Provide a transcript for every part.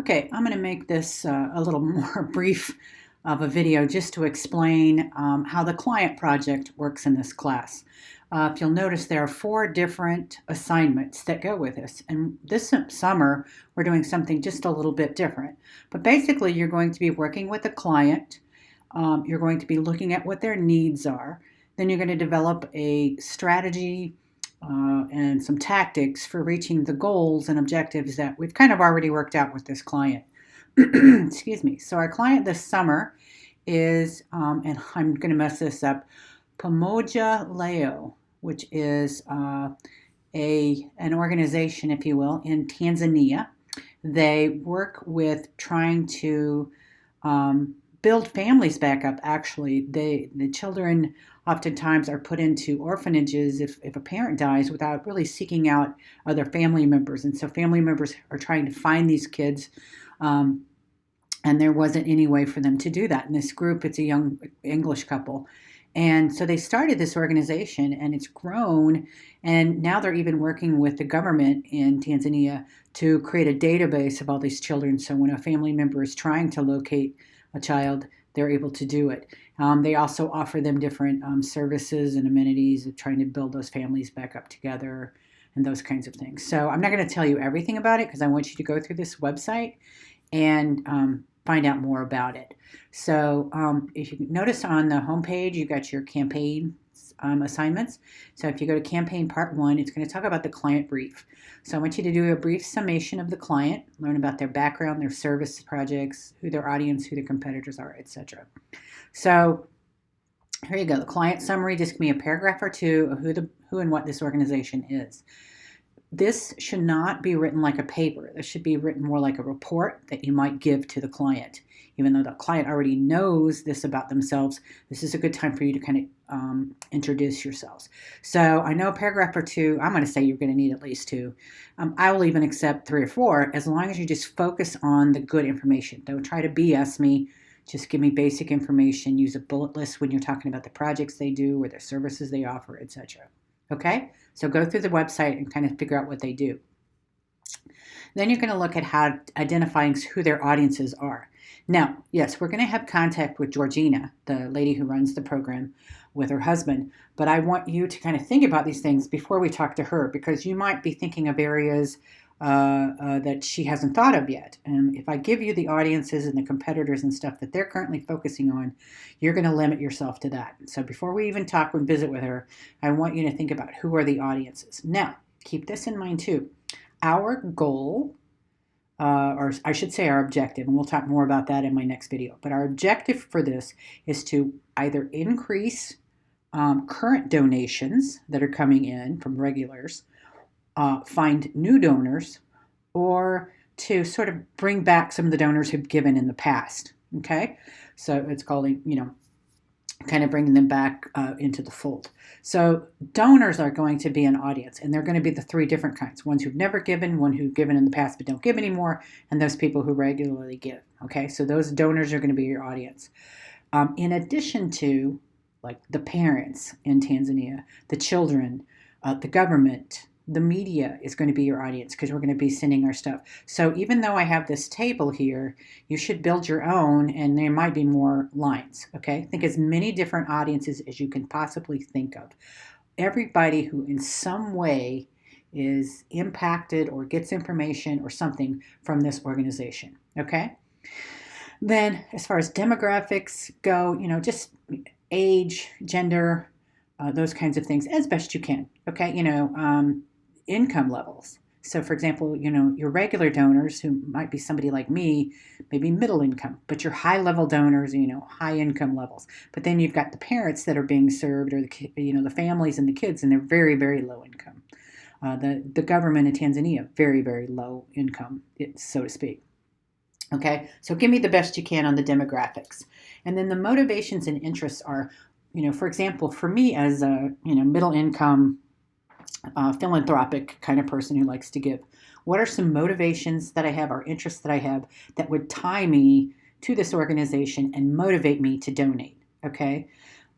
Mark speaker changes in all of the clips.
Speaker 1: Okay, I'm going to make this a little more brief of a video just to explain how the client project works in this class. If you'll notice, there are 4 different assignments that go with this. And this summer, we're doing something just a little bit different. But basically, you're going to be working with a client. You're going to be looking at what their needs are. Then you're going to develop a strategy and some tactics for reaching the goals and objectives that we've kind of already worked out with this client. Excuse me. So our client this summer is, and I'm going to mess this up, Pamoja Leo, which is an organization, if you will, in Tanzania. They work with trying to build families back up. Actually, the children oftentimes are put into orphanages if a parent dies without really seeking out other family members. And so family members are trying to find these kids, and there wasn't any way for them to do that. In this group, it's a young English couple. And so they started this organization, and it's grown, and now they're even working with the government in Tanzania to create a database of all these children. So when a family member is trying to locate a child, they're able to do it. They also offer them different services and amenities of trying to build those families back up together and those kinds of things. So I'm not going to tell you everything about it because I want you to go through this website and find out more about it. So if you notice on the homepage, you got your campaign assignments. So if you go to campaign part 1, it's going to talk about the client brief. So I want you to do a brief summation of the client, learn about their background, their service projects, who their audience, who their competitors are, etc. So here you go. The client summary, just give me a paragraph or 2 of who and what this organization is. This should not be written like a paper. This should be written more like a report that you might give to the client. Even though the client already knows this about themselves, this is a good time for you to kind of introduce yourselves. So I know a paragraph or 2, I'm going to say you're going to need at least 2. I will even accept 3 or 4 as long as you just focus on the good information. Don't try to BS me. Just give me basic information. Use a bullet list when you're talking about the projects they do or the services they offer, etc. Okay? So go through the website and kind of figure out what they do. Then you're going to look at how identifying who their audiences are. Now, yes, we're going to have contact with Georgina, the lady who runs the program, with her husband, but I want you to kind of think about these things before we talk to her, because you might be thinking of areas that she hasn't thought of yet. And if I give you the audiences and the competitors and stuff that they're currently focusing on, you're going to limit yourself to that. So before we even talk and visit with her, I want you to think about who are the audiences. Now, keep this in mind too. Our goal, or I should say our objective, and we'll talk more about that in my next video, but our objective for this is to either increase current donations that are coming in from regulars, find new donors, or to sort of bring back some of the donors who've given in the past. Okay, so it's called, kind of bringing them back into the fold. So donors are going to be an audience, and they're going to be the 3 different kinds: ones who've never given, one who've given in the past but don't give anymore, and those people who regularly give. Okay, so those donors are going to be your audience. In addition to, like, the parents in Tanzania, the children, the government, the media is going to be your audience because we're going to be sending our stuff. So even though I have this table here, you should build your own, and there might be more lines, okay? Think as many different audiences as you can possibly think of. Everybody who in some way is impacted or gets information or something from this organization, okay? Then as far as demographics go, just age, gender, those kinds of things as best you can, okay? Income levels. So for example, your regular donors, who might be somebody like me, maybe middle income, but your high level donors, high income levels. But then you've got the parents that are being served, or the families and the kids, and they're very, very low income. The government in Tanzania, very, very low income, so to speak. Okay, so give me the best you can on the demographics. And then the motivations and interests are, for example, for me as a, middle income, philanthropic kind of person who likes to give, what are some motivations that I have or interests that I have that would tie me to this organization and motivate me to donate? Okay.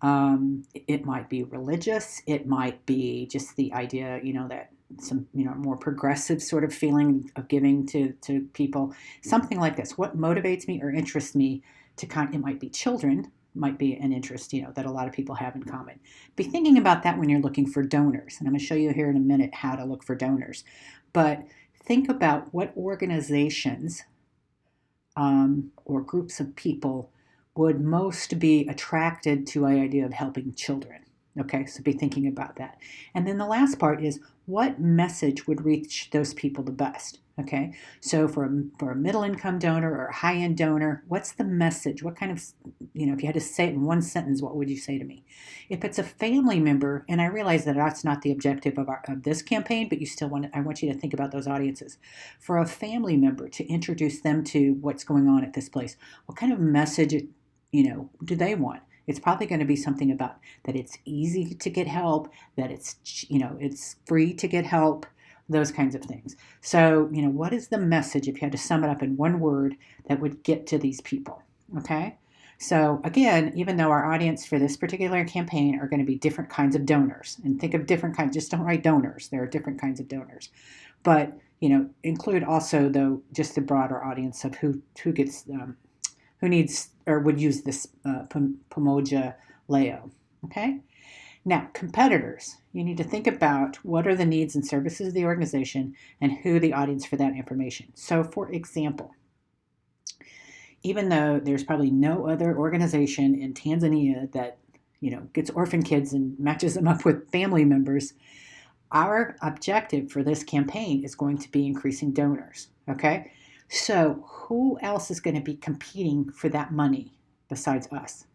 Speaker 1: It might be religious. It might be just the idea, that some, more progressive sort of feeling of giving to people. Something like this. What motivates me or interests me to it might be children, might be an interest, that a lot of people have in common. Be thinking about that when you're looking for donors. And I'm going to show you here in a minute how to look for donors. But think about what organizations or groups of people would most be attracted to the idea of helping children. Okay, so be thinking about that. And then the last part is what message would reach those people the best? Okay, so for a middle income donor or a high end donor, what's the message? What kind of, if you had to say it in one sentence, what would you say to me? If it's a family member, and I realize that that's not the objective of this campaign, but I want you to think about those audiences. For a family member, to introduce them to what's going on at this place, what kind of message, do they want? It's probably going to be something about that it's easy to get help, that it's free to get help, those kinds of things. So, what is the message, if you had to sum it up in one word, that would get to these people? Okay. So again, even though our audience for this particular campaign are going to be different kinds of donors, and think of different kinds, just don't write donors. There are different kinds of donors, but include also though just the broader audience of who gets who needs or would use this Pomoja Leo. Okay. Now, competitors, you need to think about what are the needs and services of the organization and who the audience for that information. So, for example, even though there's probably no other organization in Tanzania that, gets orphan kids and matches them up with family members, our objective for this campaign is going to be increasing donors. Okay. So, who else is going to be competing for that money besides us?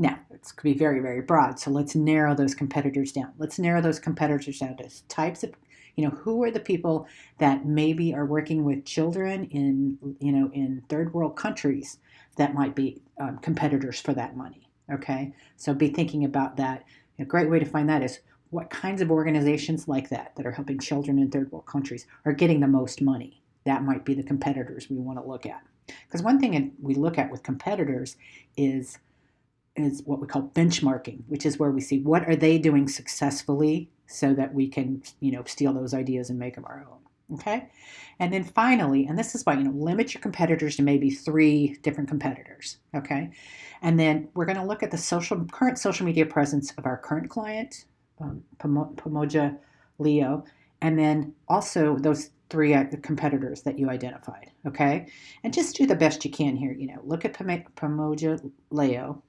Speaker 1: Now, it's going to be very, very broad, so let's narrow those competitors down. Let's narrow those competitors down to types of, who are the people that maybe are working with children in third world countries that might be competitors for that money, okay? So be thinking about that. A great way to find that is what kinds of organizations like that are helping children in third world countries are getting the most money. That might be the competitors we want to look at. Because one thing we look at with competitors is what we call benchmarking, which is where we see what are they doing successfully so that we can, steal those ideas and make them our own. Okay. And then finally, and this is why, limit your competitors to maybe 3 different competitors. Okay. And then we're going to look at the current social media presence of our current client, Pomoja Leo, and then also those 3 competitors that you identified. Okay. And just do the best you can here. Look at Pomoja Leo.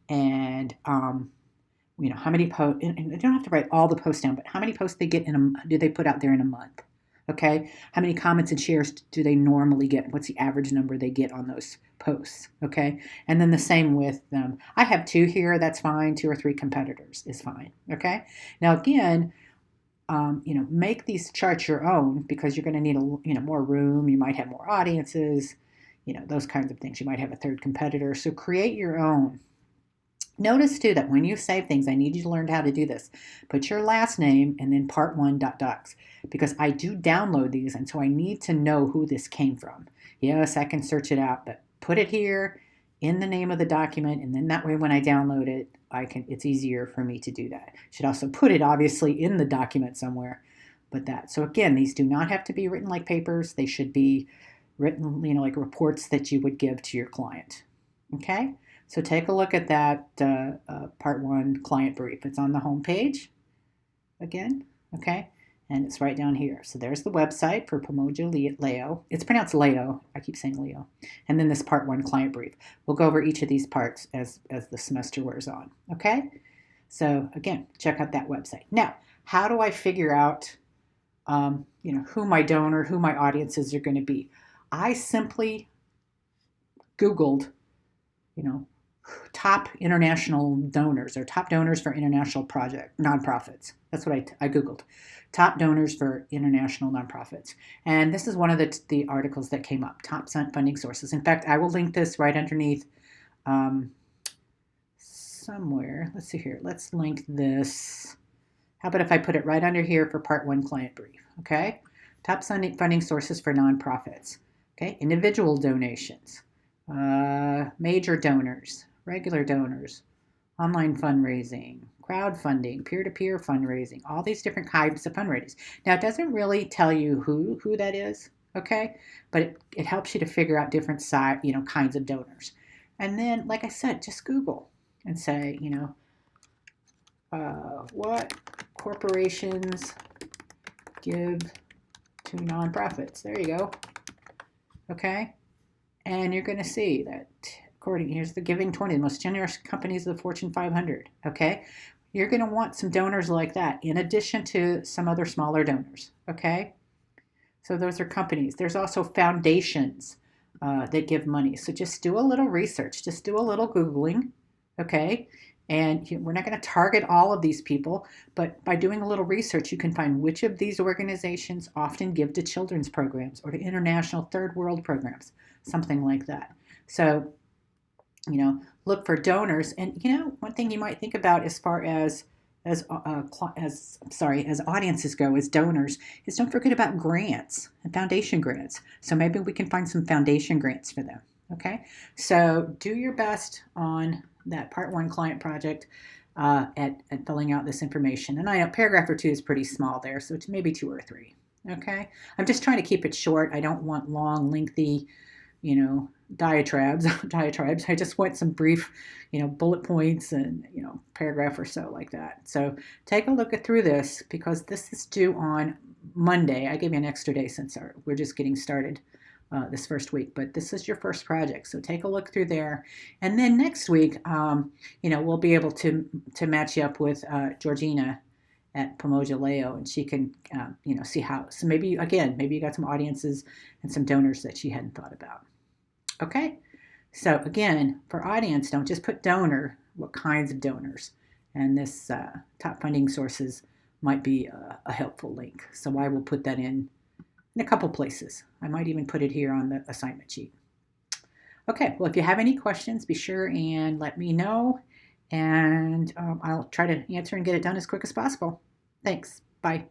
Speaker 1: And, how many posts, and you don't have to write all the posts down, but how many posts do they put out there in a month? Okay. How many comments and shares do they normally get? What's the average number they get on those posts? Okay. And then the same with them. I have 2 here. That's fine. 2 or 3 competitors is fine. Okay. Now, again, make these charts your own because you're going to need more room. You might have more audiences, those kinds of things. You might have a 3rd competitor. So create your own. Notice too that when you save things, I need you to learn how to do this. Put your last name and then part1.docs because I do download these and so I need to know who this came from. Yes, I can search it out, but put it here in the name of the document and then that way when I download it, it's easier for me to do that. Should also put it obviously in the document somewhere, but that. So again, these do not have to be written like papers. They should be written, like reports that you would give to your client. Okay? So take a look at that part 1 client brief. It's on the home page again, okay? And it's right down here. So there's the website for Pomoja Leo. It's pronounced Leo. I keep saying Leo. And then this part 1 client brief. We'll go over each of these parts as the semester wears on, okay? So again, check out that website. Now, how do I figure out, who my donor, who my audiences are going to be? I simply Googled, top international donors or top donors for international nonprofits. That's what I Googled. Top donors for international nonprofits. And this is one of the articles that came up, top funding sources. In fact, I will link this right underneath somewhere. Let's see here. Let's link this. How about if I put it right under here for part 1 client brief, okay? Top funding sources for nonprofits, okay? Individual donations, major donors, regular donors, online fundraising, crowdfunding, peer-to-peer fundraising, all these different types of fundraising. Now, it doesn't really tell you who that is, okay? But it helps you to figure out different kinds of donors. And then, like I said, just Google and say, what corporations give to nonprofits. There you go. Okay? And you're going to see that here's the Giving 20, the most generous companies of the Fortune 500. Okay? You're going to want some donors like that in addition to some other smaller donors. Okay? So those are companies. There's also foundations that give money. So just do a little research. Just do a little Googling. Okay? And we're not going to target all of these people, but by doing a little research, you can find which of these organizations often give to children's programs or to international third world programs, something like that. So, look for donors. And, one thing you might think about as far as audiences go, as donors, is don't forget about grants and foundation grants. So maybe we can find some foundation grants for them. Okay, so do your best on that part 1 client project at filling out this information. And I know paragraph or 2 is pretty small there, so it's maybe 2 or 3. Okay, I'm just trying to keep it short. I don't want long, lengthy, diatribes. I just want some brief, bullet points and, paragraph or so like that. So take a look through this because this is due on Monday. I gave you an extra day since we're just getting started this first week, but this is your first project. So take a look through there. And then next week, we'll be able to match you up with Georgina at Pomoja Leo, and she can, see how. So maybe you got some audiences and some donors that she hadn't thought about. Okay. So again, for audience, don't just put donor, what kinds of donors? And this top funding sources might be a helpful link. So I will put that in a couple places. I might even put it here on the assignment sheet. Okay, well, if you have any questions, be sure and let me know, and I'll try to answer and get it done as quick as possible. Thanks. Bye.